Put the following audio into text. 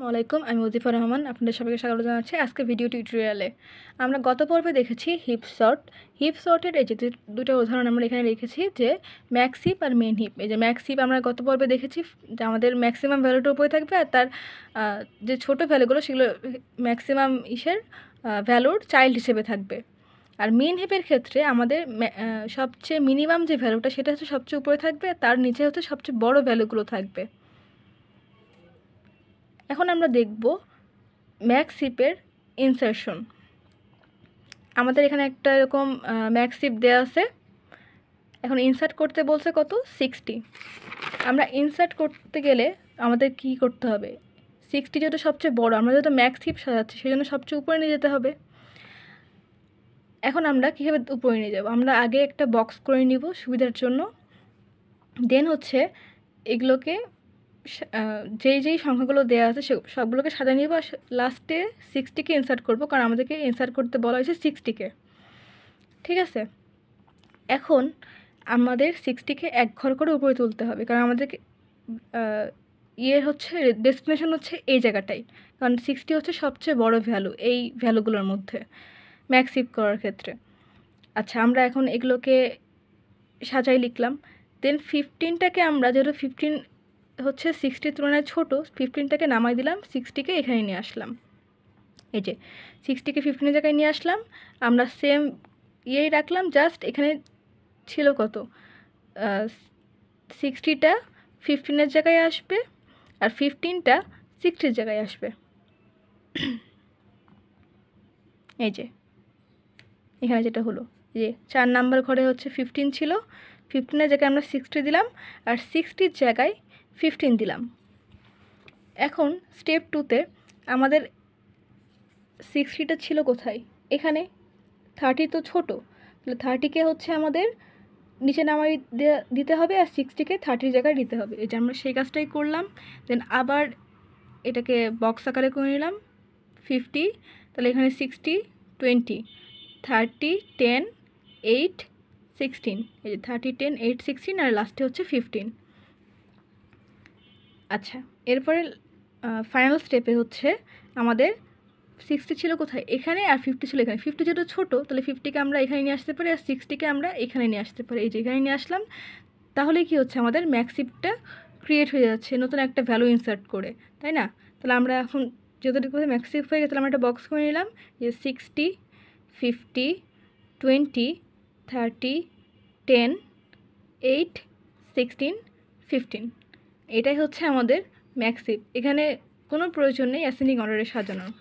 আসসালামু আলাইকুম, আমি ওজিফা রহমান। আপনাদের সবাইকে স্বাগত জানাচ্ছি আজকে ভিডিও টিউটোরিয়ালে। আমরা গত পর্বে দেখেছি হিপ শর্ট। হিপ শর্টের এই যে দুটো উদাহরণ আমরা এখানে রেখেছি, যে ম্যাক্স হিপ আর মেন হিপ। এই যে ম্যাক্স হিপ আমরা গত পর্বে দেখেছি যে আমাদের ম্যাক্সিমাম ভ্যালুটার উপরে থাকবে, আর তার যে ছোটো ভ্যালুগুলো সেগুলো ম্যাক্সিমাম ভ্যালুর চাইল্ড হিসেবে থাকবে। আর মেন হিপের ক্ষেত্রে আমাদের সবচেয়ে মিনিমাম যে ভ্যালুটা সেটা হচ্ছে সবচেয়ে উপরে থাকবে, তার নিচে হচ্ছে সবচেয়ে বড় ভ্যালুগুলো থাকবে। এখন আমরা দেখব ম্যাক্স হিপের ইনসারশন। আমাদের এখানে একটা এরকম ম্যাক্স হিপ দেওয়া আছে। এখন ইনসার্ট করতে বলছে কত, 60। আমরা ইনসার্ট করতে গেলে আমাদের কি করতে হবে, 60 যেহেতু সবচেয়ে বড়, আমরা যেহেতু ম্যাক্স হিপ সাজাচ্ছি সেই জন্য সবচেয়ে উপরে নিয়ে যেতে হবে। এখন আমরা কীভাবে উপরে নিয়ে যাব, আমরা আগে একটা বক্স করে নিব সুবিধার জন্য। দেন হচ্ছে এগুলোকে যেই সংখ্যাগুলো দেওয়া আছে সবগুলোকে সাজিয়ে নিব, আর লাস্টে 60কে ইনসার্ট করব, কারণ আমাদেরকে ইনসার্ট করতে বলা হয়েছে 60কে। ঠিক আছে, এখন আমাদের 60কে এক ঘর করে উপরে তুলতে হবে, কারণ আমাদেরকে হচ্ছে ডেস্টিনেশন হচ্ছে এই জায়গাটাই, কারণ 60 হচ্ছে সবচেয়ে বড় ভ্যালু এই ভ্যালুগুলোর মধ্যে ম্যাক্স হিপ করার ক্ষেত্রে। আচ্ছা, আমরা এখন এগুলোকে সাজাই লিখলাম। দেন 15টাকে আমরা, যেহেতু 15 হচ্ছে 60 তুলনায় ছোটো, 15টাকে নামাই দিলাম, 60কে এখানে নিয়ে আসলাম। এই যে 60কে 15 জায়গায় নিয়ে আসলাম, আমরা সেম রাখলাম, জাস্ট এখানে ছিল কত, 60টা 15-এর জায়গায় আসবে আর 15টা 60-এর জায়গায় আসবে। এই যে এখানে যেটা হলো, যে 4 নাম্বার ঘরে হচ্ছে 15 ছিল, 15-এর জায়গায় আমরা 60 দিলাম আর 60-র জায়গায় 15 দিলাম। এখন স্টেপ 2তে আমাদের 60টা ছিল কোথায়, এখানে। 30 তো ছোটো, তাহলে 30কে হচ্ছে আমাদের নিচে নামাই দিতে হবে আর 60কে 30-র জায়গায় দিতে হবে। এই যে আমরা সেই কাজটাই করলাম। দেন আবার এটাকে বক্স আকারে করে নিলাম 50, তাহলে এখানে 60, 20, 30, 10, 8, 16। এই যে 30, 10, 8, 16 আর লাস্টে হচ্ছে 15। আচ্ছা, এরপরে ফাইনাল স্টেপে হচ্ছে আমাদের 60 ছিল কোথায়, এখানে, আর 50 ছিল এখানে। 50 যেহেতু ছোটো, তাহলে 50কে আমরা এখানে নিয়ে আসতে পারি আর 60কে আমরা এখানে নিয়ে আসতে পারি। এই যে এখানে নিয়ে আসলাম, তাহলে কি হচ্ছে, আমাদের ম্যাক্স হিপটা ক্রিয়েট হয়ে যাচ্ছে নতুন একটা ভ্যালু ইনসার্ট করে, তাই না? তাহলে আমরা এখন যেহেতু কোথায় ম্যাক্স হিপ হয়ে গেছে, তাহলে আমরা একটা বক্স করে নিলাম, যে 60, 50, 20, 30, 10, 8, 16, 15। এটাই হচ্ছে আমাদের ম্যাক্স হিপ। এখানে কোনো প্রয়োজন নেই অ্যাসেন্ডিং অর্ডারে সাজানোর।